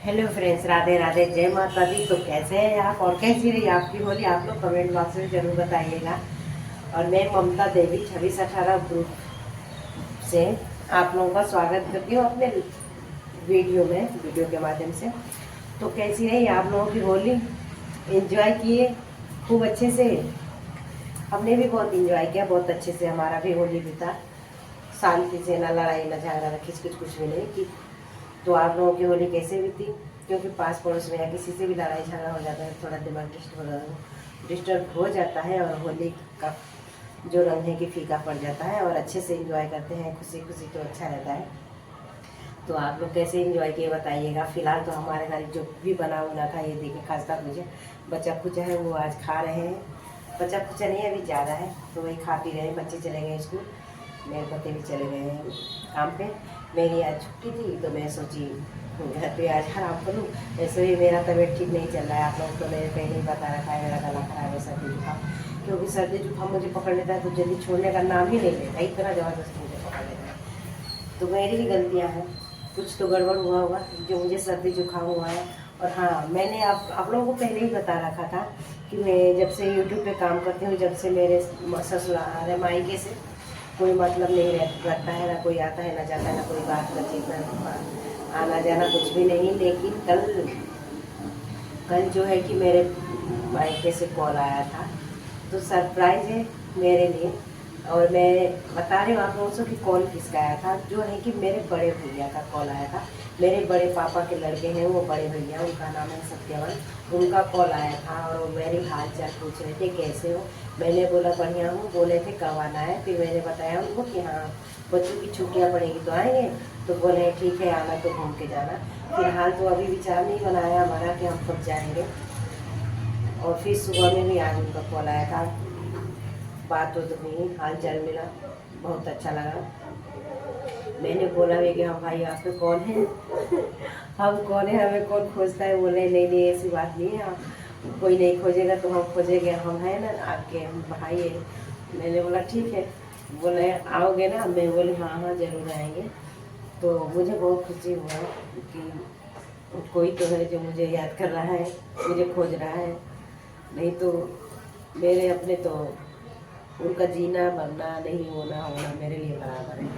Hello friends, Radhe Radhe, जय माता दी। तो कैसे हैं आप और कैसी रही आपकी होली? आप लोग कमेंट बॉक्स में जरूर बताइएगा। और मैं ममता देवी 2618 ग्रुप से आप लोगों का स्वागत करती हूँ अपने वीडियो के माध्यम से। तो कैसी रही आप लोगों की होली? एंजॉय किए खूब अच्छे से? हमने भी बहुत एंजॉय किया, बहुत अच्छे से हमारा भी होली बीता। शांति से, ना लड़ाई ना झगड़ा ना खिचकिच, कुछ भी नहीं की। तो आप लोगों की होली कैसे बीती? क्योंकि पास पड़ोस में या किसी से भी लड़ाई झगड़ा हो जाता है, थोड़ा दिमाग डिस्टर्ब हो जाता है और होली का जो रंग है कि फीका पड़ जाता है। और अच्छे से एंजॉय करते हैं, खुशी खुशी, तो अच्छा रहता है। तो आप लोग कैसे एंजॉय किए बताइएगा। फिलहाल तो हमारे घर जो भी बना हुआ था, ये देखिए खास्ता मुझे बच्चा खुचा है, वो आज खा रहे हैं। बच्चा खुचा नहीं अभी ज़्यादा है, तो वही खा पी रहे हैं। बच्चे चले गए स्कूल, मेरे पति भी चले गए हैं काम पे। मेरी आज छुट्टी थी तो मैं सोची घर पे आज आराम करूँ। वैसे भी मेरा तबीयत ठीक नहीं चल रहा है, आप लोगों को मैंने पहले ही बता रखा है, मेरा गला खराब है, सर्दी जुकाम। क्योंकि सर्दी जुकाम मुझे पकड़ लेता है तो जल्दी छोड़ने का नाम ही नहीं लेता, इतना ज़बरदस्त मुझे पकड़ लेता है। तो मेरी ही गलतियाँ हैं, कुछ तो गड़बड़ हुआ होगा जो मुझे सर्दी जुकाम हुआ है। और हाँ, मैंने आप लोगों को पहले ही बता रखा था कि मैं जब से यूट्यूब पे काम करती हूँ, जब से मेरे ससुराल मायके से कोई मतलब नहीं रखता है, ना कोई आता है ना जाता है, ना कोई बात बातचीत, ना आना जाना, कुछ भी नहीं। लेकिन कल जो है कि मेरे मायके से कॉल आया था, तो सरप्राइज है मेरे लिए। और मैं बता रही हूँ आप लोगों से कि कॉल किसका आया था। जो है कि मेरे बड़े भैया का कॉल आया था। मेरे बड़े पापा के लड़के हैं वो बड़े भैया, उनका नाम है सत्यवान। उनका कॉल आया था और वो मेरे हाल चाल पूछ रहे थे, कैसे हो? मैंने बोला बढ़िया हूँ। बोले थे कब आना है? फिर मैंने बताया उनको कि हाँ, बच्चों की छुट्टियाँ पड़ेगी तो आएंगे। तो बोले ठीक है, आना तो घूम के जाना। फिलहाल तो अभी विचार नहीं बनाया हमारा कि हम कब जाएंगे। और फिर सुबह में भी आज उनका कॉल आया था, बात तो हुई, हाल चाल मिला, बहुत अच्छा लगा। मैंने बोला भी कि हाँ भाई, आपके कौन है? हम कौन है, हमें कौन खोजता है? बोले नहीं नहीं, ऐसी बात नहीं है, आप कोई नहीं खोजेगा तो हम खोजेंगे, हम हैं ना आपके, हम भाई है। मैंने बोला ठीक है। बोले आओगे ना? मैं बोली हाँ हाँ जरूर आएंगे। तो मुझे बहुत खुशी हुआ कि कोई तो है जो मुझे याद कर रहा है, मुझे खोज रहा है। नहीं तो मेरे अपने तो उनका जीना मरना, नहीं होना होना मेरे लिए बराबर है।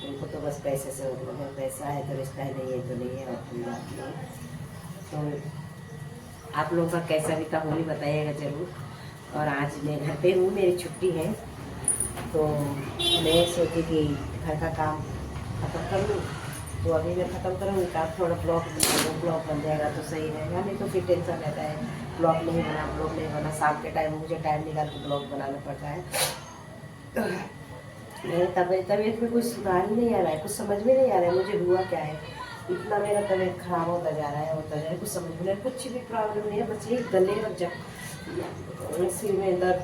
उनको तो बस पैसे से मतलब है, पैसा है तो रिश्ता है, नहीं है तो नहीं है, और कोई बात नहीं। तो आप लोगों का कैसा भी था होली बताइएगा ज़रूर। और आज मैं घर पे हूँ, मेरी छुट्टी है, तो मैं सोची कि घर का काम ख़त्म कर लूँ। तो अभी मैं ख़त्म करूँगी काम, थोड़ा ब्लॉग बन जाएगा तो सही रहेगा। नहीं तो फिर टेंशन रहता है, ब्लॉग नहीं बना। शाम के टाइम मुझे टाइम निकाल के ब्लॉग बनाना पड़ता है। तो मेरे तबीयत में कुछ सुधार ही नहीं आ रहा है, कुछ समझ में नहीं आ रहा है मुझे हुआ क्या है। इतना मेरा तबीयत खराब होता जा रहा है, कुछ समझ में नहीं, कुछ भी प्रॉब्लम नहीं है, बस ये गले और सिर में दर्द,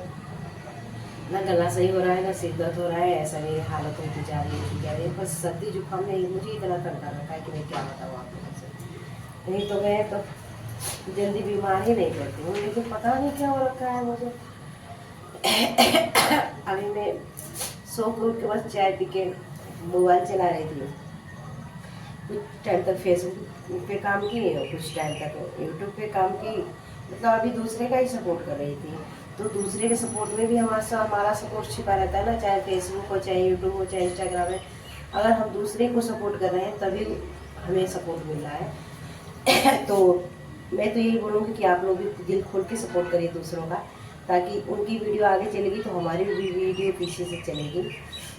ना गला सही हो रहा है ना सिर दर्द हो रहा है। ऐसा मेरी हालत होती जा रही है। बस सर्दी जुकाम ने मुझे इतना तंगा रखा है कि मैं क्या बताऊँ आप लोगों से। नहीं तो मैं तो जल्दी बीमार ही नहीं पड़ती हूँ, लेकिन पता नहीं क्या हो रखा है मुझे। अभी मैं सो के बस चाय पी के मोबाइल चला रही थी। कुछ टाइम तक फेसबुक पे काम की और कुछ टाइम तक यूट्यूब पे काम की। मतलब अभी दूसरे का ही सपोर्ट कर रही थी। तो दूसरे के सपोर्ट में भी हमारा सपोर्ट छिपा रहता है ना, चाहे फेसबुक हो, चाहे यूट्यूब हो, चाहे इंस्टाग्राम है। अगर हम दूसरे को सपोर्ट कर रहे हैं तभी हमें सपोर्ट मिल रहा है। तो मैं तो यही बोलूँगी कि आप लोग भी दिल खोल के सपोर्ट करिए दूसरों का, ताकि उनकी वीडियो आगे चलेगी तो हमारी भी वीडियो पीछे से चलेगी।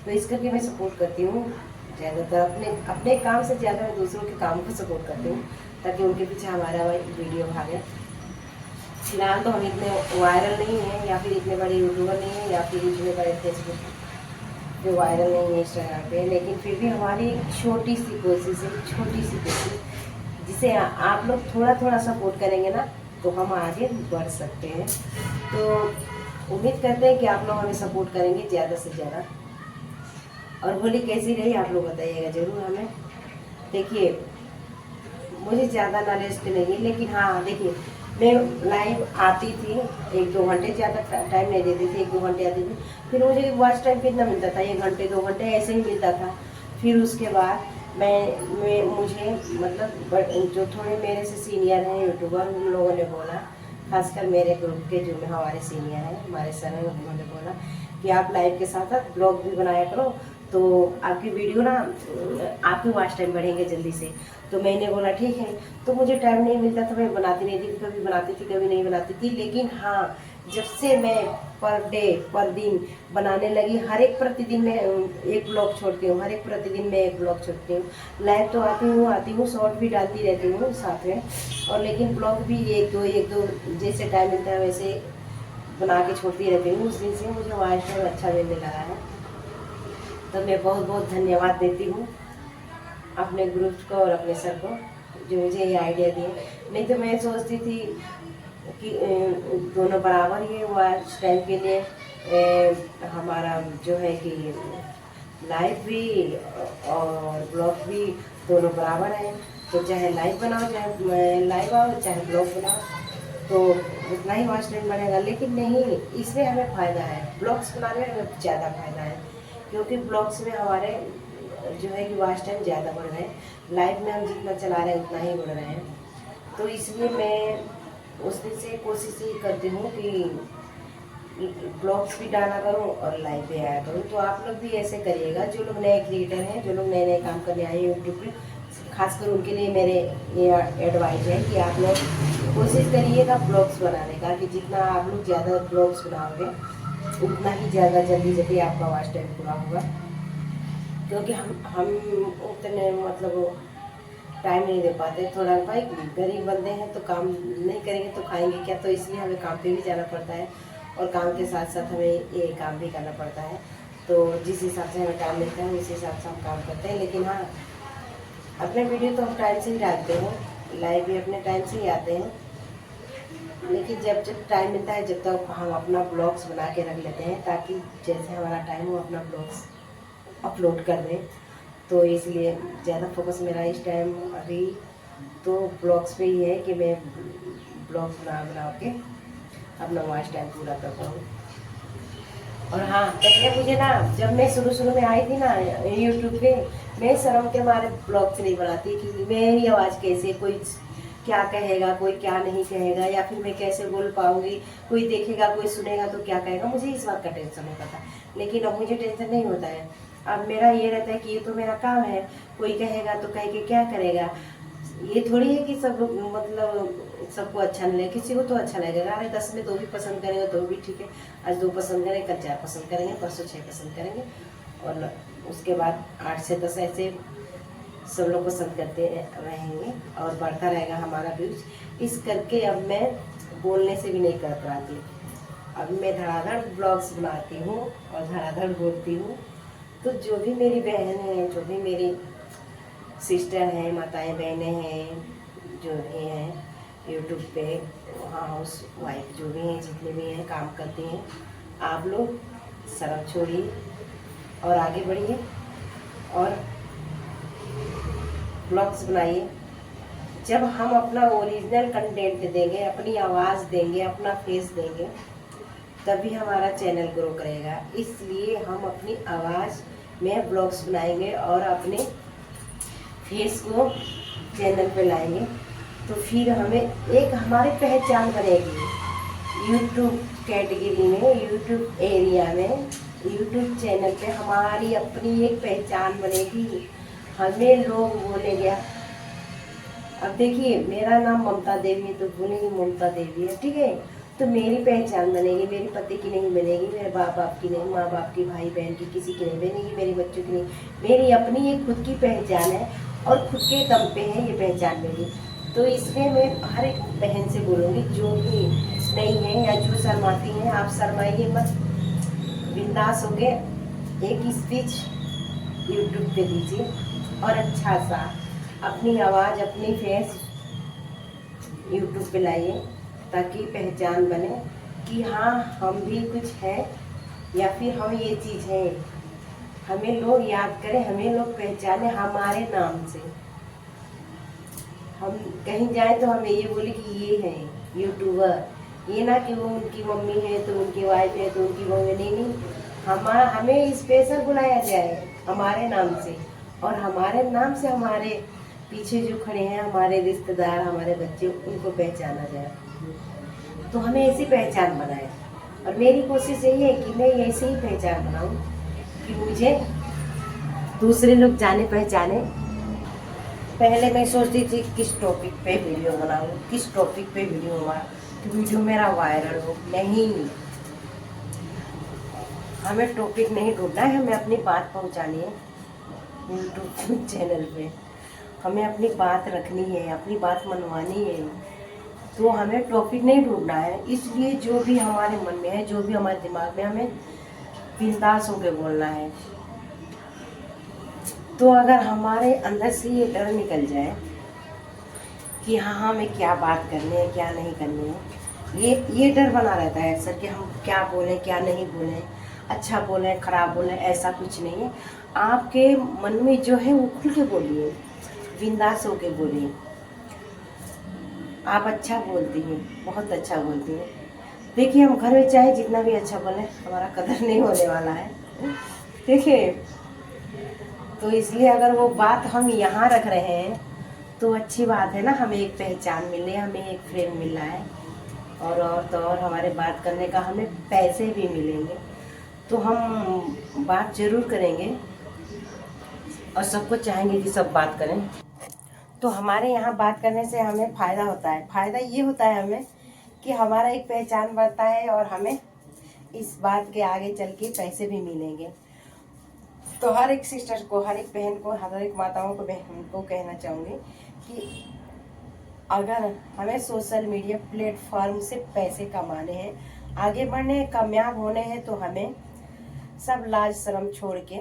तो इस करके मैं सपोर्ट करती हूँ ज़्यादातर, अपने काम से ज़्यादा मैं दूसरों के काम को सपोर्ट करती हूँ, ताकि उनके पीछे हमारा वीडियो भागे। फिलहाल तो हम इतने वायरल नहीं हैं, या फिर इतने बड़े यूट्यूबर नहीं हैं, या फिर इतने बड़े फेसबुक पे वायरल नहीं है, इंस्टाग्राम पे। लेकिन फिर भी हमारी छोटी सी कोशिश जिसे आप लोग थोड़ा थोड़ा सपोर्ट करेंगे ना, तो हम आगे बढ़ सकते हैं। तो उम्मीद करते हैं कि आप लोग हमें सपोर्ट करेंगे ज़्यादा से ज़्यादा। और होली कैसी रही आप लोग बताइएगा ज़रूर हमें। देखिए, मुझे ज़्यादा नॉलेज तो नहीं है, लेकिन हाँ देखिए, मैं लाइव आती थी 1-2 घंटे, ज़्यादा टाइम नहीं देती थी, 1-2 घंटे आती थी। फिर मुझे वॉच टाइम कितना मिलता था, 1 घंटे 2 घंटे ऐसे ही मिलता था। फिर उसके बाद मुझे मतलब जो थोड़े मेरे से सीनियर हैं यूट्यूबर, उन लोगों ने बोला, खासकर मेरे ग्रुप के जो हमारे सीनियर हैं, हमारे सर हैं, उन्होंने बोला कि आप लाइव के साथ साथ ब्लॉग भी बनाया करो, तो आपकी वीडियो ना, आपके वॉच टाइम बढ़ेंगे जल्दी से। तो मैंने बोला ठीक है। तो मुझे टाइम नहीं मिलता था, मैं बनाती नहीं थी, कभी बनाती थी कभी नहीं बनाती थी। लेकिन हाँ, जब से मैं पर डे पर दिन बनाने लगी, हर एक प्रतिदिन मैं एक ब्लॉग छोड़ती हूँ, हर एक प्रतिदिन मैं एक ब्लॉग छोड़ती हूँ। लाइव तो आती हूँ, शॉर्ट भी डालती रहती हूँ साथ में, और लेकिन ब्लॉग भी एक दो जैसे टाइम मिलता है वैसे बना के छोड़ती रहती हूँ। उस दिन से मुझे वॉच टाइम अच्छा मिलने लगा है। तो मैं बहुत बहुत धन्यवाद देती हूँ अपने ग्रुप को और अपने सर को, जो मुझे ये आइडिया दिए। नहीं तो मैं सोचती थी कि दोनों बराबर ही वॉच टाइम के लिए हमारा जो है कि लाइव भी और ब्लॉग भी दोनों बराबर है। तो चाहे लाइव बनाओ, चाहे लाइव आओ, चाहे ब्लॉग बनाओ, तो उतना ही वॉच टाइम बढ़ेगा। लेकिन नहीं, इसमें हमें फ़ायदा है, ब्लॉग्स बनाने में हमें ज़्यादा फ़ायदा है, क्योंकि ब्लॉग्स में हमारे जो है कि वॉच टाइम ज़्यादा बढ़ रहे हैं। लाइव में हम जितना चला रहे हैं उतना ही बढ़ रहे हैं। तो इसलिए मैं उस दिन से कोशिश ही करती हूँ कि ब्लॉग्स भी डाला करूँ और लाइव भी आया करूँ। तो आप लोग भी ऐसे करिएगा, जो लोग नए क्रिएटर हैं, जो लोग नए नए काम करने आए हैं यूट्यूब पे, खासकर उनके लिए मेरे ये एडवाइस है कि आप लोग कोशिश करिएगा ब्लॉग्स बनाने का, कि जितना आप लोग ज़्यादा ब्लॉग्स बनाओगे उतना ही ज़्यादा जल्दी आपका वॉच टाइम पूरा होगा। क्योंकि हम उतने मतलब टाइम नहीं दे पाते, थोड़ा भाई गरीब बंदे हैं, तो काम नहीं करेंगे तो खाएंगे क्या। तो इसलिए हमें काम पे भी जाना पड़ता है, और काम के साथ साथ हमें ये काम भी करना पड़ता है। तो जिस हिसाब से हमें टाइम मिलता है उस हिसाब से हम काम करते हैं। लेकिन हाँ, अपने वीडियो तो हम टाइम से ही डालते हैं, लाइव भी अपने टाइम से ही आते हैं। लेकिन जब जब टाइम मिलता है, जब तक हम अपना ब्लॉग्स बना के रख लेते हैं, ताकि जैसे हमारा टाइम हो अपना ब्लॉग्स अपलोड कर दें। तो इसलिए ज़्यादा फोकस मेरा इस टाइम अभी तो ब्लॉग्स पे ही है, कि मैं ब्लॉग्स बना के अपना वॉच टाइम पूरा कर पाऊँ। और हाँ, पहले मुझे ना, जब मैं शुरू में आई थी ना यूट्यूब पे, मैं शर्म के मारे ब्लॉग्स नहीं बनाती कि मेरी आवाज़ कैसे, कोई क्या कहेगा, कोई क्या नहीं कहेगा, या फिर मैं कैसे बोल पाऊँगी, कोई देखेगा कोई सुनेगा तो क्या कहेगा, मुझे इस बात का टेंशन होता था। लेकिन अब मुझे टेंशन नहीं होता है। अब मेरा ये रहता है कि ये तो मेरा काम है, कोई कहेगा तो कह के क्या करेगा। ये थोड़ी है कि सब लोग मतलब सबको अच्छा नहीं लगे, किसी को तो अच्छा लगेगा। अरे 10 में 2 भी पसंद करेंगे तो भी ठीक है, आज 2 पसंद करेंगे, कल 4 पसंद करेंगे, परसों 6 पसंद करेंगे, और उसके बाद 8 से 10 ऐसे सब लोग पसंद करते रहेंगे, और बढ़ता रहेगा हमारा व्यूज। इस करके अब मैं बोलने से भी नहीं कर पाती, अब मैं धड़ाधड़ ब्लॉग्स बनाती हूँ और धड़ाधड़ बोलती हूँ। तो जो भी मेरी बहन है, जो भी मेरी सिस्टर हैं, माताएं बहनें हैं, जो भी हैं यूट्यूब पे हाउस वाइफ, जो भी हैं, जितने भी हैं काम करती हैं, आप लोग शर्म छोड़िए और आगे बढ़िए और ब्लॉग्स बनाइए। जब हम अपना ओरिजिनल कंटेंट देंगे, अपनी आवाज़ देंगे, अपना फेस देंगे, तभी हमारा चैनल ग्रो करेगा। इसलिए हम अपनी आवाज़ में ब्लॉग्स बनाएंगे और अपने फेस को चैनल पे लाएंगे, तो फिर हमें एक हमारी पहचान बनेगी यूट्यूब कैटेगरी में, यूट्यूब एरिया में, यूट्यूब चैनल पे हमारी अपनी एक पहचान बनेगी। हमें लोग बोलेंगे, अब देखिए मेरा नाम ममता देवी है, तो बोलेंगे ममता देवी है, ठीक है, तो मेरी पहचान बनेगी, मेरे पति की नहीं बनेगी, मेरे बाप की नहीं, माँ बाप की, भाई बहन की, किसी की नहीं बनेगी, मेरे बच्चों की नहीं, मेरी अपनी एक खुद की पहचान है, और खुद के दम पे है ये पहचान मेरी। तो इसमें मैं हर एक बहन से बोलूँगी, जो भी नहीं है या जो शर्माती हैं, आप शर्माइए मत, बिंदास हो गए एक स्पीच यूट्यूब पे दीजिए, और अच्छा सा अपनी आवाज़, अपनी फेस यूट्यूब पे लाइए, ताकि पहचान बने कि हाँ हम भी कुछ है, या फिर हम ये चीज़ है, हमें लोग याद करें, हमें लोग पहचाने हमारे नाम से। हम कहीं जाए तो हमें ये बोले कि ये है यूट्यूबर, ये ना कि वो उनकी मम्मी है तो उनकी वाइफ है तो उनकी मम्मी, नहीं, हमें स्पेशल बुलाया जाए हमारे नाम से, और हमारे नाम से हमारे पीछे जो खड़े हैं, हमारे रिश्तेदार, हमारे बच्चे, उनको पहचाना जाए। तो हमें ऐसी पहचान बनाए, और मेरी कोशिश यही है कि मैं ऐसी ही पहचान बनाऊं कि मुझे दूसरे लोग जाने पहचाने। पहले मैं सोचती थी किस टॉपिक पे वीडियो बनाऊं, किस टॉपिक पे वीडियो मेरा वायरल हो। नहीं, हमें टॉपिक नहीं ढूंढना है, हमें अपनी बात पहुंचानी है यूट्यूब चैनल पे। हमें अपनी बात रखनी है, अपनी बात मनवानी है। तो हमें टॉपिक नहीं ढूंढना है। इसलिए जो भी हमारे मन में है, जो भी हमारे दिमाग में, हमें बिंदास होकर बोलना है। तो अगर हमारे अंदर से ये डर निकल जाए कि हाँ हमें क्या बात करनी है, क्या नहीं करनी है, ये डर बना रहता है अक्सर कि हम क्या बोलें, क्या नहीं बोलें, अच्छा बोलें, खराब बोलें। ऐसा कुछ नहीं है। आपके मन में जो है वो खुल के बोलिए, बिंदास होके बोलिए। आप अच्छा बोलती हैं, बहुत अच्छा बोलती हैं। देखिए, हम घर में चाहे जितना भी अच्छा बोलें, हमारा कदर नहीं होने वाला है। देखिए, तो इसलिए अगर वो बात हम यहाँ रख रहे हैं तो अच्छी बात है ना। हमें एक पहचान मिले, हमें एक फ्रेंड मिला है, और तो और हमारे बात करने का हमें पैसे भी मिलेंगे। तो हम बात जरूर करेंगे, और सबको चाहेंगे कि सब बात करें। तो हमारे यहाँ बात करने से हमें फ़ायदा होता है। फ़ायदा ये होता है हमें कि हमारा एक पहचान बढ़ता है, और हमें इस बात के आगे चल के पैसे भी मिलेंगे। तो हर एक सिस्टर को, हर एक बहन को, हर एक माताओं को, बहन को कहना चाहूँगी कि अगर हमें सोशल मीडिया प्लेटफॉर्म से पैसे कमाने हैं, आगे बढ़ने, कामयाब होने हैं, तो हमें सब लाज शर्म छोड़ के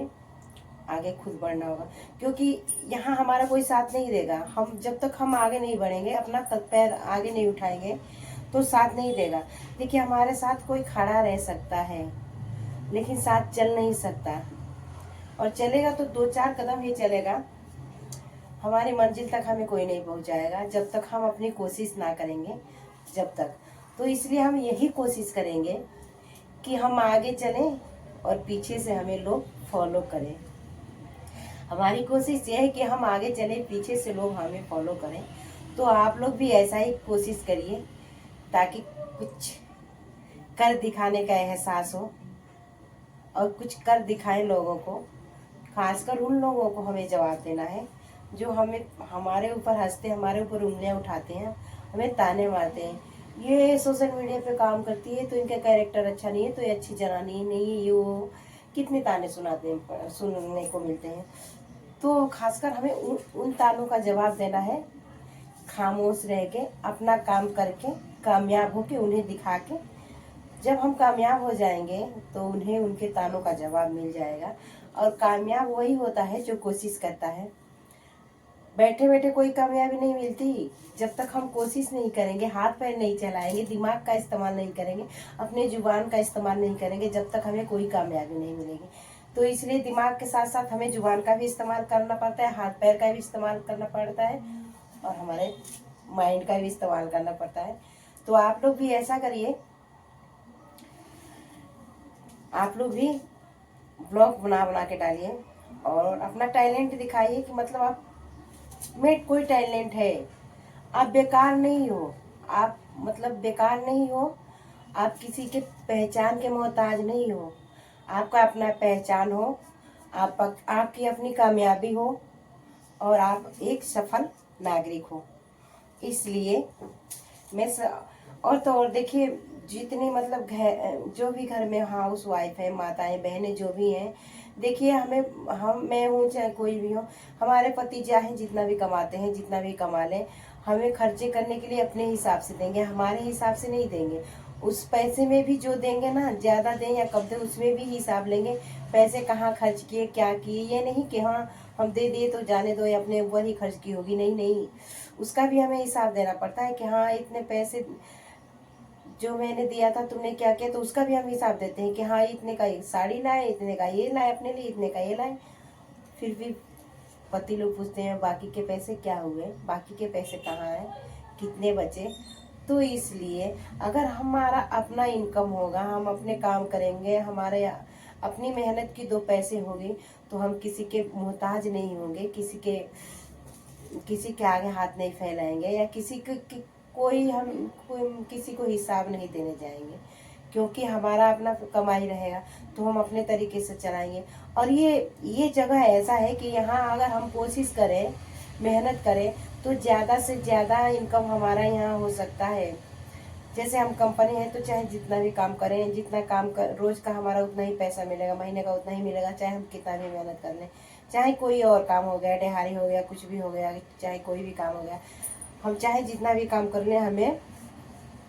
आगे खुद बढ़ना होगा। क्योंकि यहाँ हमारा कोई साथ नहीं देगा। हम जब तक हम आगे नहीं बढ़ेंगे, अपना पैर आगे नहीं उठाएंगे, तो साथ नहीं देगा। देखिए, हमारे साथ कोई खड़ा रह सकता है, लेकिन साथ चल नहीं सकता। और चलेगा तो 2-4 कदम ही चलेगा, हमारी मंजिल तक हमें कोई नहीं पहुंचाएगा जब तक हम अपनी कोशिश ना करेंगे, जब तक। तो इसलिए हम यही कोशिश करेंगे कि हम आगे चलें और पीछे से हमें लोग फॉलो करें। हमारी कोशिश यह है कि हम आगे चलें, पीछे से लोग हमें फॉलो करें। तो आप लोग भी ऐसा ही कोशिश करिए, ताकि कुछ कर दिखाने का एहसास हो, और कुछ कर दिखाएं लोगों को। खासकर उन लोगों को हमें जवाब देना है जो हमारे ऊपर हंसते, हमारे ऊपर उंगलियां उठाते हैं, हमें ताने मारते हैं। ये सोशल मीडिया पे काम करती है तो इनका कैरेक्टर अच्छा नहीं है, तो ये अच्छी जनानी नहीं है, ये वो कितने ताने सुनने को मिलते हैं। तो खासकर हमें उन तानों का जवाब देना है, खामोश रह के, अपना काम करके, कामयाब होके, उन्हें दिखा के। जब हम कामयाब हो जाएंगे तो उन्हें उनके तानों का जवाब मिल जाएगा। और कामयाब वही होता है जो कोशिश करता है। बैठे बैठे कोई कामयाबी नहीं मिलती। जब तक हम कोशिश नहीं करेंगे, हाथ पैर नहीं चलाएंगे, दिमाग का इस्तेमाल नहीं करेंगे, अपने जुबान का इस्तेमाल नहीं करेंगे, जब तक हमें कोई कामयाबी नहीं मिलेगी। तो इसलिए दिमाग के साथ साथ हमें जुबान का भी इस्तेमाल करना पड़ता है, हाथ पैर का भी इस्तेमाल करना पड़ता है, और हमारे माइंड का भी इस्तेमाल करना पड़ता है। तो आप लोग भी ऐसा करिए, आप लोग भी ब्लॉग बना बना के डालिए, और अपना टैलेंट दिखाइए कि मतलब आप में कोई टैलेंट है। आप बेकार नहीं हो, आप मतलब बेकार नहीं हो, आप किसी के पहचान के मोहताज नहीं हो। आपका अपना पहचान हो, आपकी अपनी कामयाबी हो, और आप एक सफल नागरिक हो। इसलिए मैं और तो और देखिए, जितनी मतलब जो भी घर में हाउस वाइफ है, माताएं बहनें जो भी हैं, देखिए मैं हूँ चाहे कोई भी हो, हमारे पति चाहे जितना भी कमाते हैं, जितना भी कमा लें, हमें खर्चे करने के लिए अपने हिसाब से देंगे, हमारे हिसाब से नहीं देंगे। उस पैसे में भी जो देंगे ना, ज्यादा दें या कम दें, उसमें भी हिसाब लेंगे। पैसे कहाँ खर्च किए, क्या किए, ये नहीं कि हाँ हम दे दिए तो जाने दो, या अपने ऊपर ही खर्च की होगी। नहीं नहीं, उसका भी हमें हिसाब देना पड़ता है कि हाँ इतने पैसे जो मैंने दिया था, तुमने क्या किया। तो उसका भी हम हिसाब देते हैं कि हाँ इतने का एक साड़ी लाए, इतने का ये लाए अपने लिए, इतने का ये लाए। फिर भी पति लोग पूछते हैं बाकी के पैसे क्या हुए, बाकी के पैसे कहाँ हैं, कितने बचे। तो इसलिए अगर हमारा अपना इनकम होगा, हम अपने काम करेंगे, हमारे अपनी मेहनत की दो पैसे होगी तो हम किसी के मोहताज नहीं होंगे, किसी के आगे हाथ नहीं फैलाएंगे, या किसी को हिसाब नहीं देने जाएंगे, क्योंकि हमारा अपना कमाई रहेगा तो हम अपने तरीके से चलाएंगे। और ये जगह ऐसा है कि यहाँ अगर हम कोशिश करें, मेहनत करें, तो ज़्यादा से ज़्यादा इनकम हमारा यहाँ हो सकता है। जैसे हम कंपनी है तो चाहे जितना भी काम करें, जितना काम कर रोज का हमारा उतना ही पैसा मिलेगा, महीने का उतना ही मिलेगा, चाहे हम कितना भी मेहनत कर लें। चाहे कोई और काम हो गया, दिहाड़ी हो गया, कुछ भी हो गया, चाहे कोई भी काम हो गया, हम चाहे जितना भी काम कर लें, हमें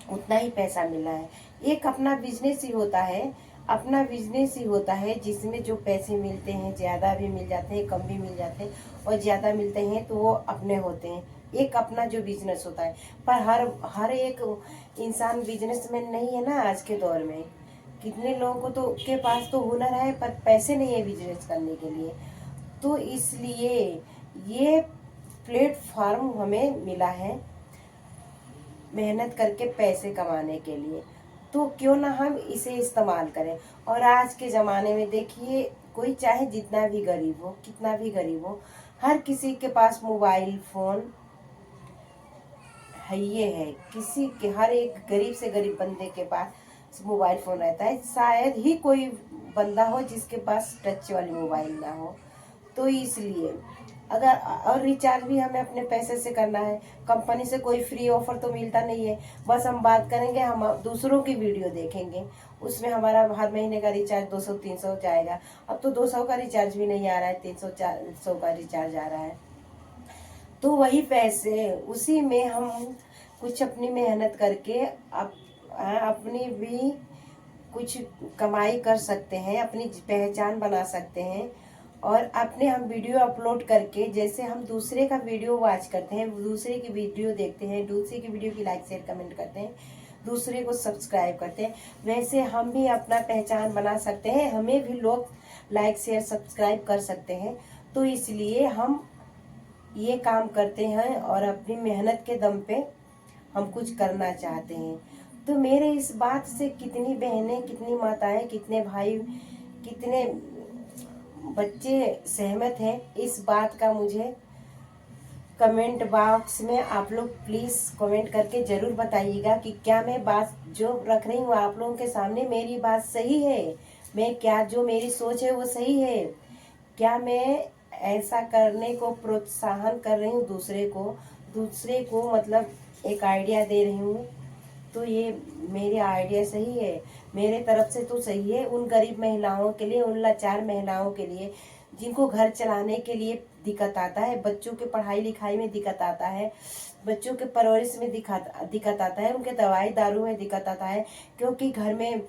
उतना ही पैसा मिलना है। एक अपना बिजनेस ही होता है, अपना बिजनेस ही होता है जिसमें जो पैसे मिलते हैं, ज़्यादा भी मिल जाते हैं, कम भी मिल जाते हैं, और ज़्यादा मिलते हैं तो वो अपने होते हैं। एक अपना जो बिजनेस होता है। पर हर एक इंसान बिजनेसमैन नहीं है ना आज के दौर में। कितने लोगों को तो के पास तो हुनर है पर पैसे नहीं है बिजनेस करने के लिए। तो इसलिए ये प्लेटफॉर्म हमें मिला है मेहनत करके पैसे कमाने के लिए, तो क्यों ना हम इसे इस्तेमाल करें। और आज के ज़माने में देखिए, कोई चाहे जितना भी गरीब हो, कितना भी गरीब हो, हर किसी के पास मोबाइल फ़ोन है। ये है किसी के, हर एक गरीब से गरीब बंदे के पास मोबाइल फ़ोन रहता है। शायद ही कोई बंदा हो जिसके पास टच वाली मोबाइल ना हो। तो इसलिए अगर, और रिचार्ज भी हमें अपने पैसे से करना है, कंपनी से कोई फ्री ऑफर तो मिलता नहीं है। बस हम बात करेंगे, हम दूसरों की वीडियो देखेंगे, उसमें हमारा हर महीने का रिचार्ज 200-300 जाएगा। अब तो 200 का रिचार्ज भी नहीं आ रहा है, 300-400 का रिचार्ज आ रहा है। तो वही पैसे, उसी में हम कुछ अपनी मेहनत करके अपनी भी कुछ कमाई कर सकते हैं, अपनी पहचान बना सकते हैं। और अपने हम वीडियो अपलोड करके, जैसे हम दूसरे का वीडियो वॉच करते हैं, दूसरे की वीडियो देखते हैं, दूसरे की वीडियो की लाइक शेयर कमेंट करते हैं, दूसरे को सब्सक्राइब करते हैं, वैसे हम भी अपना पहचान बना सकते हैं, हमें भी लोग लाइक शेयर सब्सक्राइब कर सकते हैं। तो इसलिए हम ये काम करते हैं और अपनी मेहनत के दम पे हम कुछ करना चाहते हैं। तो मेरे इस बात से कितनी बहनें, कितनी माताएं, कितने भाई, कितने बच्चे सहमत हैं इस बात का, मुझे कमेंट बॉक्स में आप लोग प्लीज़ कमेंट करके ज़रूर बताइएगा कि क्या मैं बात जो रख रही हूँ आप लोगों के सामने, मेरी बात सही है। मैं क्या, जो मेरी सोच है वो सही है क्या? मैं ऐसा करने को प्रोत्साहन कर रही हूँ दूसरे को मतलब एक आइडिया दे रही हूँ, तो ये मेरे आइडिया सही है, मेरे तरफ से तो सही है। उन गरीब महिलाओं के लिए, उन लाचार महिलाओं के लिए जिनको घर चलाने के लिए दिक्कत आता है, बच्चों के पढ़ाई लिखाई में दिक्कत आता है, बच्चों के परवरिश में दिक्कत आता है, उनके दवाई दारू में दिक्कत आता है। क्योंकि घर में,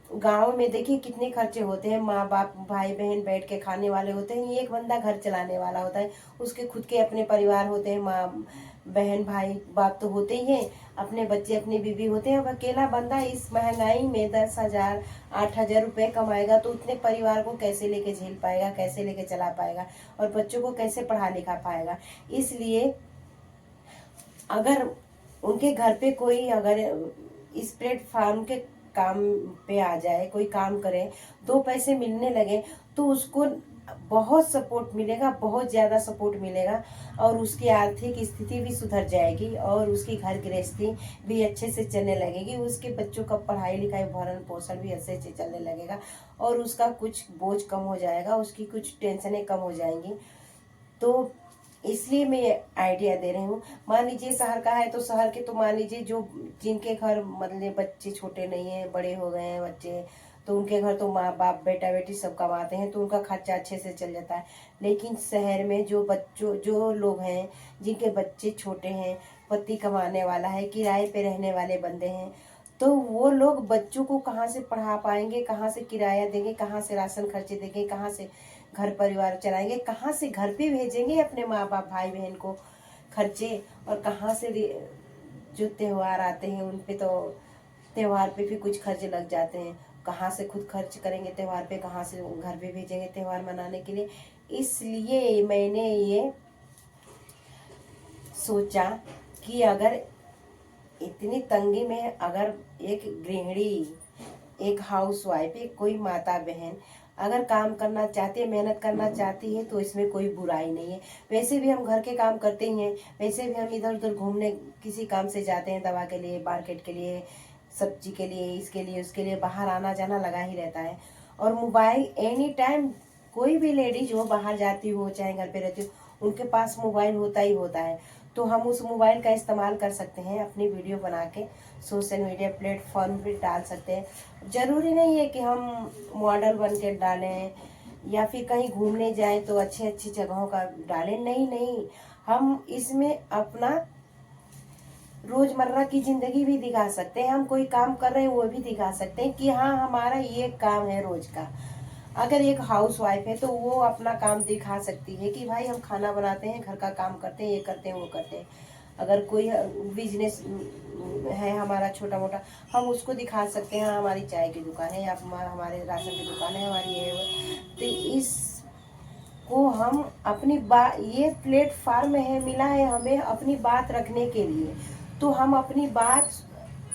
गांव में देखिए कितने खर्चे होते हैं, माँ बाप भाई बहन बैठ के खाने वाले होते हैं, एक बंदा घर चलाने वाला होता है, उसके खुद के अपने परिवार होते हैं, माँ बहन भाई बाप तो होते ही हैं, अपने बच्चे अपनी बीवी होते हैं। अब अकेला बंदा इस महंगाई में 10,000 8,000 रुपये कमाएगा तो उतने परिवार को कैसे लेके झेल पाएगा, कैसे लेके चला पाएगा, और बच्चों को कैसे पढ़ा लिखा पाएगा। इसलिए अगर उनके घर पे कोई, अगर इस प्लेटफॉर्म के काम पे आ जाए, कोई काम करे, दो पैसे मिलने लगे, तो उसको बहुत सपोर्ट मिलेगा, बहुत ज़्यादा सपोर्ट मिलेगा, और उसकी आर्थिक स्थिति भी सुधर जाएगी, और उसकी घर गृहस्थी भी अच्छे से चलने लगेगी, उसके बच्चों का पढ़ाई लिखाई भरण पोषण भी अच्छे से चलने लगेगा, और उसका कुछ बोझ कम हो जाएगा, उसकी कुछ टेंशनें कम हो जाएंगी। तो इसलिए मैं आइडिया दे रही हूँ। मान लीजिए शहर का है तो शहर के, तो मान लीजिए जो जिनके घर मतलब बच्चे छोटे नहीं हैं, बड़े हो गए हैं बच्चे, तो उनके घर तो माँ बाप बेटा बेटी सब कमाते हैं, तो उनका खर्चा अच्छे से चल जाता है। लेकिन शहर में जो लोग हैं जिनके बच्चे छोटे हैं, पति कमाने वाला है, किराए पे रहने वाले बंदे हैं, तो वो लोग बच्चों को कहाँ से पढ़ा पाएंगे, कहाँ से किराया देंगे, कहाँ से राशन खर्चे देंगे, कहाँ से घर परिवार चलाएंगे, कहाँ से घर पे भेजेंगे अपने माँ बाप भाई बहन को खर्चे, और कहाँ से जो त्यौहार आते हैं उन पे, तो त्यौहार पे भी कुछ खर्चे लग जाते हैं, कहाँ से खुद खर्च करेंगे त्यौहार पे, कहाँ से घर पे भेजेंगे त्यौहार मनाने के लिए। इसलिए मैंने ये सोचा कि अगर इतनी तंगी में अगर एक गृहिणी, एक हाउस वाइफ, एक कोई माता बहन अगर काम करना चाहती है, मेहनत करना चाहती है तो इसमें कोई बुराई नहीं है। वैसे भी हम घर के काम करते ही हैं, वैसे भी हम इधर उधर घूमने किसी काम से जाते हैं, दवा के लिए, मार्केट के लिए, सब्जी के लिए, इसके लिए उसके लिए बाहर आना जाना लगा ही रहता है। और मोबाइल एनी टाइम, कोई भी लेडीज हो, बाहर जाती हो चाहे घर पे रहती हो, उनके पास मोबाइल होता ही होता है। तो हम उस मोबाइल का इस्तेमाल कर सकते हैं, अपनी वीडियो बना के सोशल मीडिया प्लेटफॉर्म पे डाल सकते हैं। ज़रूरी नहीं है कि हम मॉडल बन के डालें या फिर कहीं घूमने जाएं तो अच्छी अच्छी जगहों का डालें। नहीं नहीं, हम इसमें अपना रोजमर्रा की जिंदगी भी दिखा सकते हैं। हम कोई काम कर रहे हैं वो भी दिखा सकते हैं कि हाँ हमारा ये काम है रोज का। अगर एक हाउस वाइफ है तो वो अपना काम दिखा सकती है कि भाई हम खाना बनाते हैं, घर का काम करते हैं, ये करते हैं, वो करते हैं। अगर कोई बिजनेस है हमारा छोटा मोटा, हम उसको दिखा सकते हैं, हाँ हमारी चाय की दुकान है या हमारे राशन की दुकान है, हमारी ये है। तो इस को हम अपनी बात, ये प्लेटफार्म है, मिला है हमें अपनी बात रखने के लिए। तो हम अपनी बात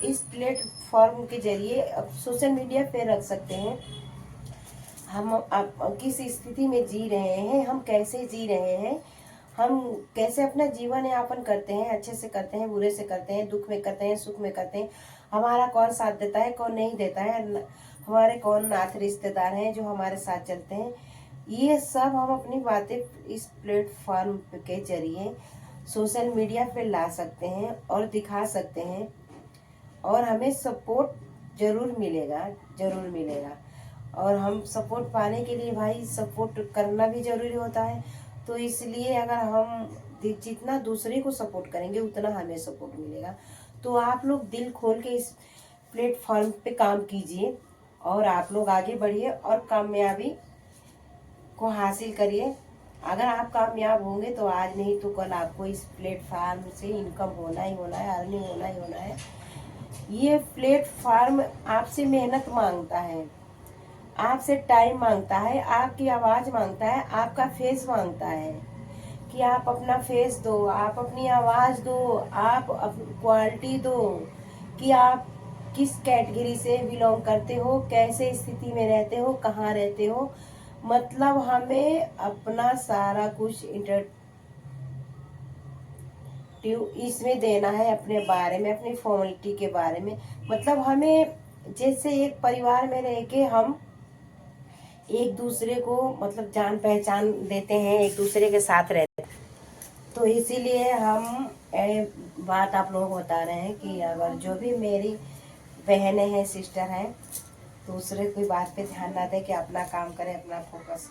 इस प्लेटफॉर्म के जरिए सोशल मीडिया पे रख सकते हैं। हम किस स्थिति में जी रहे हैं, हम कैसे जी रहे हैं, हम कैसे अपना जीवन यापन करते हैं, अच्छे से करते हैं, बुरे से करते हैं, दुख में करते हैं, सुख में करते हैं, हमारा कौन साथ देता है, कौन नहीं देता है, हमारे कौन नाथ रिश्तेदार हैं जो हमारे साथ चलते हैं। ये सब हम अपनी बातें इस प्लेटफॉर्म के जरिए सोशल मीडिया पे ला सकते हैं और दिखा सकते हैं। और हमें सपोर्ट जरूर मिलेगा, जरूर मिलेगा। और हम सपोर्ट पाने के लिए भाई सपोर्ट करना भी जरूरी होता है। तो इसलिए अगर हम जितना दूसरे को सपोर्ट करेंगे उतना हमें सपोर्ट मिलेगा। तो आप लोग दिल खोल के इस प्लेटफॉर्म पे काम कीजिए और आप लोग आगे बढ़िए और कामयाबी को हासिल करिए। अगर आप कामयाब होंगे तो आज नहीं तो कल आपको इस प्लेटफॉर्म से इनकम होना ही होना है, अर्निंग होना ही होना है। ये प्लेटफॉर्म आपसे मेहनत मांगता है, आपसे टाइम मांगता है, आपकी आवाज़ मांगता है, आपका फेस मांगता है कि आप अपना फेस दो, आप अपनी आवाज़ दो, आप अपनी क्वालिटी दो कि आप किस कैटेगरी से बिलोंग करते हो, कैसे स्थिति में रहते हो, कहाँ रहते हो। मतलब हमें अपना सारा कुछ इसमें देना है, अपने बारे में, अपनी फॉर्मेलिटी के बारे में। मतलब हमें जैसे एक परिवार में रह के हम एक दूसरे को मतलब जान पहचान देते हैं, एक दूसरे के साथ रहते हैं। तो इसीलिए हम बात आप लोगों को बता रहे हैं कि अगर जो भी मेरी बहनें हैं, सिस्टर हैं, दूसरे कोई बात पे ध्यान ना दें कि अपना काम करें, अपना फोकस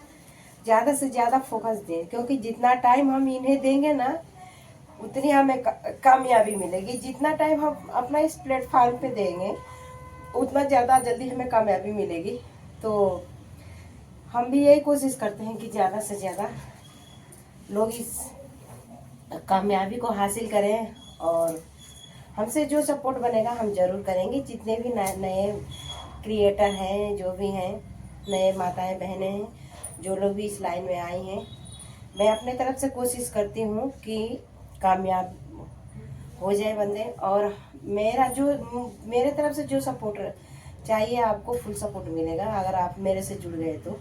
ज़्यादा से ज़्यादा फोकस दें। क्योंकि जितना टाइम हम इन्हें देंगे ना उतनी हमें कामयाबी मिलेगी। जितना टाइम हम अपना इस प्लेटफॉर्म पे देंगे उतना ज़्यादा जल्दी हमें कामयाबी मिलेगी। तो हम भी यही कोशिश करते हैं कि ज़्यादा से ज़्यादा लोग इस कामयाबी को हासिल करें। और हमसे जो सपोर्ट बनेगा हम ज़रूर करेंगे। जितने भी नए क्रिएटर हैं, जो भी हैं, नए माताएं बहनें हैं, जो लोग भी इस लाइन में आई हैं, मैं अपने तरफ से कोशिश करती हूँ कि कामयाब हो जाए बंदे। और मेरे तरफ से जो सपोर्ट चाहिए आपको फुल सपोर्ट मिलेगा अगर आप मेरे से जुड़ गए तो।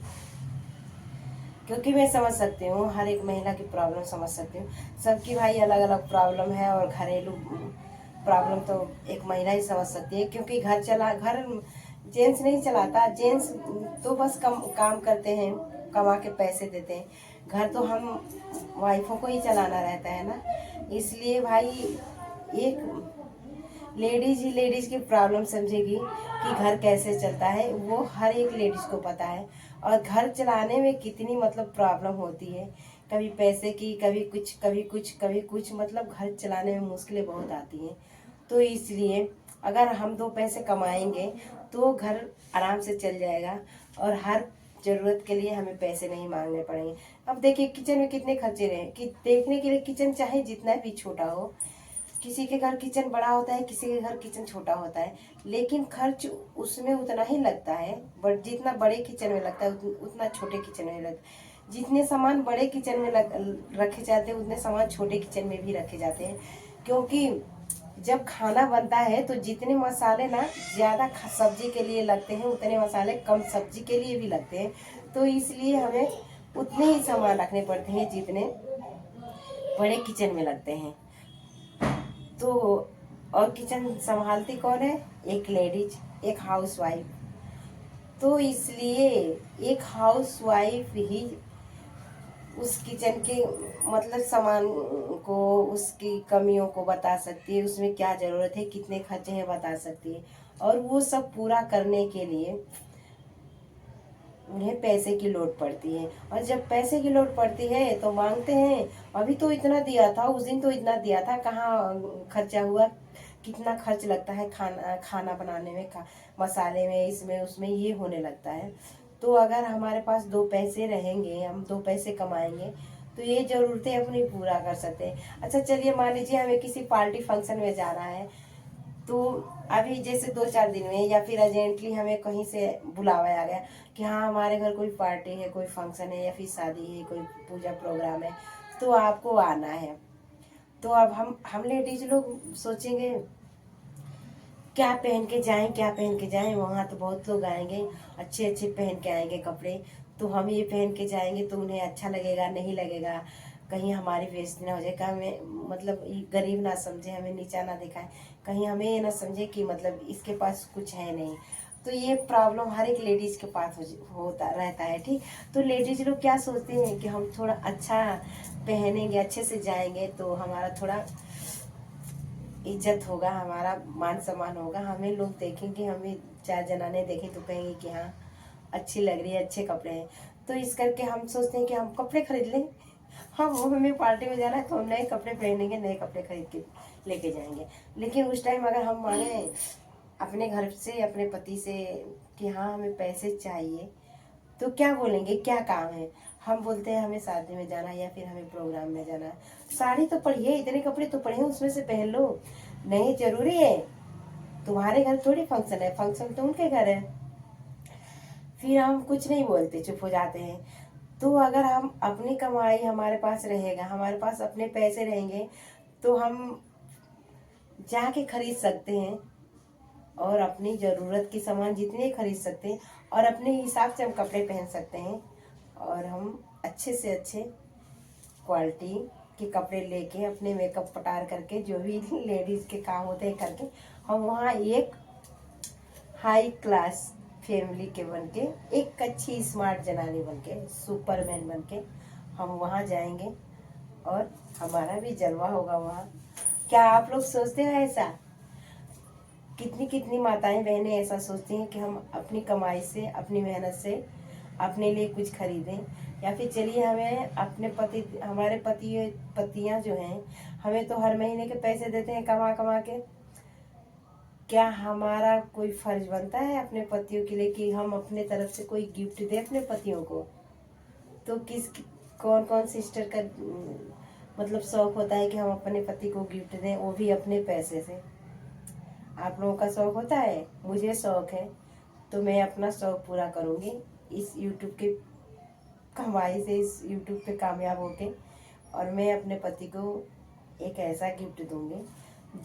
क्योंकि मैं समझ सकती हूँ, हर एक महिला की प्रॉब्लम समझ सकती हूँ। सबकी भाई अलग अलग प्रॉब्लम है और घरेलू प्रॉब्लम तो एक महिला ही समझ सकती है। क्योंकि घर जेंट्स नहीं चलाता, जेंट्स तो बस काम करते हैं, कमा के पैसे देते हैं। घर तो हम वाइफों को ही चलाना रहता है ना। इसलिए भाई एक लेडीज ही लेडीज की प्रॉब्लम समझेगी कि घर कैसे चलता है, वो हर एक लेडीज को पता है। और घर चलाने में कितनी मतलब प्रॉब्लम होती है, कभी पैसे की, कभी कुछ कभी कुछ कभी कुछ, मतलब घर चलाने में मुश्किलें बहुत आती हैं। तो इसलिए अगर हम दो पैसे कमाएंगे तो घर आराम से चल जाएगा और हर ज़रूरत के लिए हमें पैसे नहीं मांगने पड़ेंगे। अब देखिए किचन में कितने खर्चे रहे कि देखने के लिए किचन चाहे जितना भी छोटा हो, किसी के घर किचन बड़ा होता है, किसी के घर किचन छोटा होता है, लेकिन खर्च उसमें उतना ही लगता है। बट जितना बड़े किचन में लगता है उतना छोटे किचन में लगता है। जितने सामान बड़े किचन में रखे जाते हैं उतने सामान छोटे किचन में भी रखे जाते हैं। क्योंकि जब खाना बनता है तो जितने मसाले ना ज़्यादा सब्जी के लिए लगते हैं उतने मसाले कम सब्जी के लिए भी लगते हैं। तो इसलिए हमें उतने ही सामान रखने पड़ते हैं जितने बड़े किचन में लगते हैं। तो और किचन संभालती कौन है? एक लेडीज, एक हाउसवाइफ। तो इसलिए एक हाउसवाइफ ही उस किचन के मतलब सामान को, उसकी कमियों को बता सकती है, उसमें क्या ज़रूरत है, कितने खर्चे हैं बता सकती है। और वो सब पूरा करने के लिए उन्हें पैसे की लोड पड़ती है। और जब पैसे की लोड पड़ती है तो मांगते हैं, अभी तो इतना दिया था, उस दिन तो इतना दिया था, कहाँ खर्चा हुआ, कितना खर्च लगता है खाना बनाने में, मसाले में, इसमें उसमें, ये होने लगता है। तो अगर हमारे पास दो पैसे रहेंगे, हम दो पैसे कमाएंगे, तो ये ज़रूरतें अपनी पूरा कर सकते हैं। अच्छा चलिए, मान लीजिए हमें किसी पार्टी फंक्शन में जाना है, तो अभी जैसे 2-4 दिन में या फिर अर्जेंटली हमें कहीं से बुलावा आ गया कि हाँ हमारे घर कोई पार्टी है, कोई फंक्शन है, या फिर शादी है, कोई पूजा प्रोग्राम है, तो आपको आना है। तो अब हम लेडीज लोग सोचेंगे क्या पहन के जाएं, क्या पहन के जाएं, वहाँ तो बहुत लोग आएंगे, अच्छे अच्छे पहन के आएंगे कपड़े, तो हम ये पहन के जाएंगे तो उन्हें अच्छा लगेगा नहीं लगेगा, कहीं हमारी बेइज्जती ना हो जाए, हमें मतलब गरीब ना समझे, हमें नीचा ना दिखाए, कहीं हमें ये ना समझे कि मतलब इसके पास कुछ है नहीं। तो ये प्रॉब्लम हर एक लेडीज के पास होता रहता है। ठीक, तो लेडीज लोग क्या सोचते हैं कि हम थोड़ा अच्छा पहनेंगे, अच्छे से जाएंगे, तो हमारा थोड़ा इज्जत होगा, हमारा मान सम्मान होगा, हमें लोग देखेंगे, हमें 4 जनाने देखें तो कहेंगे कि हाँ अच्छी लग रही है, अच्छे कपड़े हैं। तो इस करके हम सोचते हैं कि हम कपड़े खरीद लें, हम हमें पार्टी में जाना है तो हम नए कपड़े पहनेंगे, नए कपड़े खरीद के लेके जाएंगे। लेकिन उस टाइम अगर हम मांगे अपने घर से, अपने पति से कि हाँ हमें पैसे चाहिए, तो क्या बोलेंगे, क्या काम है? हम बोलते हैं हमें शादी में जाना है या फिर हमें प्रोग्राम में जाना है, साड़ी तो पड़ी है, इतने कपड़े तो पड़े हैं, उसमें से पहन लो, नहीं जरूरी है, तुम्हारे घर थोड़ी फंक्शन है, फंक्शन तो उनके घर है। फिर हम कुछ नहीं बोलते, चुप हो जाते हैं। तो अगर हम अपनी कमाई हमारे पास रहेगा, हमारे पास अपने पैसे रहेंगे, तो हम जाके खरीद सकते हैं, और अपनी ज़रूरत के सामान जितने खरीद सकते हैं, और अपने हिसाब से हम कपड़े पहन सकते हैं, और हम अच्छे से अच्छे क्वालिटी के कपड़े लेके अपने मेकअप पटार करके, जो भी लेडीज़ के काम होते हैं करके, हम वहाँ एक हाई क्लास फैमिली के बनके, एक अच्छी स्मार्ट जनानी बनके, सुपरमैन बनके हम वहाँ जाएंगे, और हमारा भी जलवा होगा वहाँ। क्या आप लोग सोचते हो ऐसा? कितनी कितनी माताएं बहनें ऐसा सोचती हैं कि हम अपनी कमाई से, अपनी मेहनत से अपने लिए कुछ खरीदें। या फिर चलिए, हमें अपने पति, हमारे पतियां जो हैं, हमें तो हर महीने के पैसे देते हैं कमा कमा के, क्या हमारा कोई फर्ज बनता है अपने पतियों के लिए कि हम अपने तरफ से कोई गिफ्ट दें अपने पतियों को? तो कौन कौन सिस्टर का मतलब शौक होता है कि हम अपने पति को गिफ्ट दें, वो भी अपने पैसे से? आप लोगों का शौक होता है? मुझे शौक है, तो मैं अपना शौक पूरा करूँगी इस यूट्यूब के कमाई से, इस यूट्यूब पे कामयाब होके, और मैं अपने पति को एक ऐसा गिफ्ट दूँगी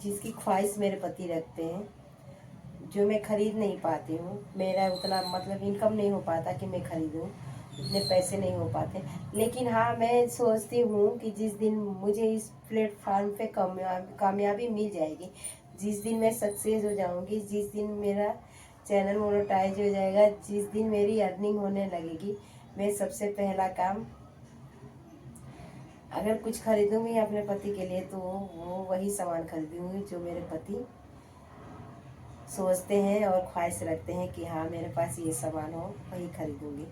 जिसकी ख्वाहिश मेरे पति रखते हैं, जो मैं खरीद नहीं पाती हूँ, मेरा उतना मतलब इनकम नहीं हो पाता कि मैं खरीदूँ, इतने पैसे नहीं हो पाते। लेकिन हाँ, मैं सोचती हूँ कि जिस दिन मुझे इस प्लेटफॉर्म पे कामयाबी मिल जाएगी, जिस दिन मैं सक्सेस हो जाऊँगी, जिस दिन मेरा चैनल मोनेटाइज हो जाएगा, जिस दिन मेरी अर्निंग होने लगेगी, मैं सबसे पहला काम अगर कुछ खरीदूँगी अपने पति के लिए, तो वो वही सामान खरीदूँगी जो मेरे पति सोचते हैं और ख्वाहिश रखते हैं कि हाँ मेरे पास ये सामान हो, वही खरीदूँगी।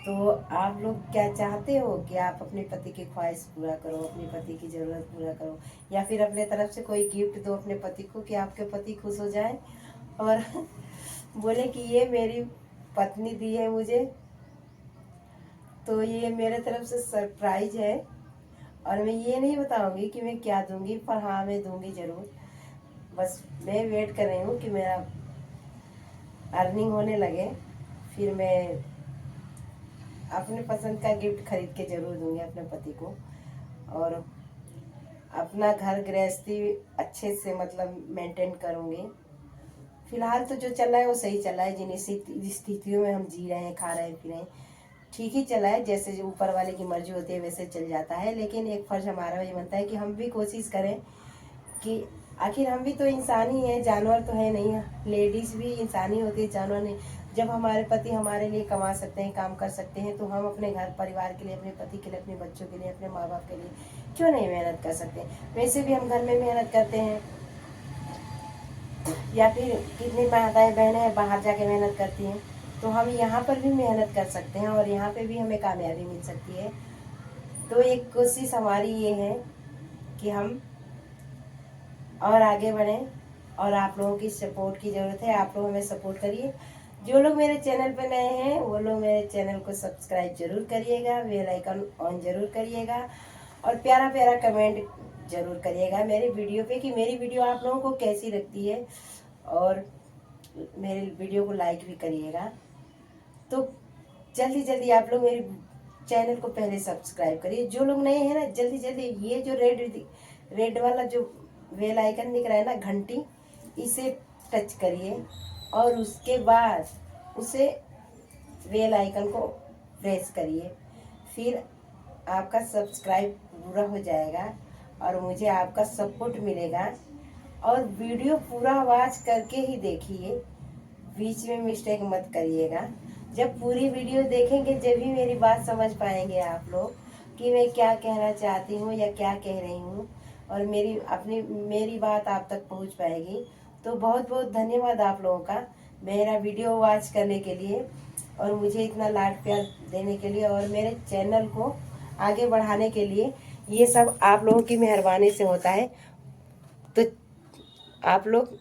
तो आप लोग क्या चाहते हो कि आप अपने पति की ख्वाहिश पूरा करो, अपने पति की ज़रूरत पूरा करो, या फिर अपने तरफ से कोई गिफ्ट दो अपने पति को कि आपके पति खुश हो जाए और बोले कि ये मेरी पत्नी दी है मुझे, तो ये मेरे तरफ से सरप्राइज है, और मैं ये नहीं बताऊंगी कि मैं क्या दूंगी, पर हाँ मैं दूंगी ज़रूर। बस मैं वेट कर रही हूँ कि मेरा अर्निंग होने लगे, फिर मैं अपने पसंद का गिफ्ट खरीद के ज़रूर दूंगी अपने पति को, और अपना घर गृहस्थी अच्छे से मतलब मेंटेन करूँगी। फिलहाल तो जो चल रहा है वो सही चल रहा है, जिन स्थितियों में हम जी रहे हैं, खा रहे हैं, पी रहे हैं, ठीक ही चला है, जैसे जो ऊपर वाले की मर्जी होती है वैसे चल जाता है। लेकिन एक फर्ज हमारा ये बनता है कि हम भी कोशिश करें कि आखिर हम भी तो इंसान ही हैं, जानवर तो है नहीं। लेडीज़ भी इंसान ही होती है, जानवर नहीं। जब हमारे पति हमारे लिए कमा सकते हैं, काम कर सकते हैं, तो हम अपने घर परिवार के लिए, अपने पति के लिए, अपने बच्चों के लिए, अपने माँ बाप के लिए क्यों नहीं मेहनत कर सकते। वैसे भी हम घर में मेहनत करते हैं, या फिर कितनी माताएं बहनें हैं बाहर जाके मेहनत करती हैं, तो हम यहाँ पर भी मेहनत कर सकते हैं और यहाँ पे भी हमें कामयाबी मिल सकती है। तो एक कोशिश हमारी ये है कि हम और आगे बढ़ें, और आप लोगों की सपोर्ट की ज़रूरत है। आप लोग हमें सपोर्ट करिए। जो लोग मेरे चैनल पर नए हैं वो लोग मेरे चैनल को सब्सक्राइब जरूर करिएगा, बेल आइकन ऑन जरूर करिएगा, और प्यारा प्यारा कमेंट जरूर करिएगा मेरे वीडियो पे कि मेरी वीडियो आप लोगों को कैसी लगती है, और मेरे वीडियो को लाइक भी करिएगा। तो जल्दी जल्दी आप लोग मेरे चैनल को पहले सब्सक्राइब करिए। जो लोग नए हैं ना, जल्दी जल्दी ये जो रेड वाला जो बेल आइकन दिख रहा है ना, घंटी, इसे टच करिए और उसके बाद उसे बेल आइकन को प्रेस करिए। फिर आपका सब्सक्राइब पूरा हो जाएगा और मुझे आपका सपोर्ट मिलेगा। और वीडियो पूरा वॉच करके ही देखिए, बीच में मिस्टेक मत करिएगा। जब पूरी वीडियो देखेंगे जब ही मेरी बात समझ पाएंगे आप लोग कि मैं क्या कहना चाहती हूँ या क्या कह रही हूँ, और मेरी बात आप तक पहुँच पाएगी। तो बहुत बहुत धन्यवाद आप लोगों का मेरा वीडियो वॉच करने के लिए, और मुझे इतना लाड प्यार देने के लिए, और मेरे चैनल को आगे बढ़ाने के लिए। ये सब आप लोगों की मेहरबानी से होता है। तो आप लोग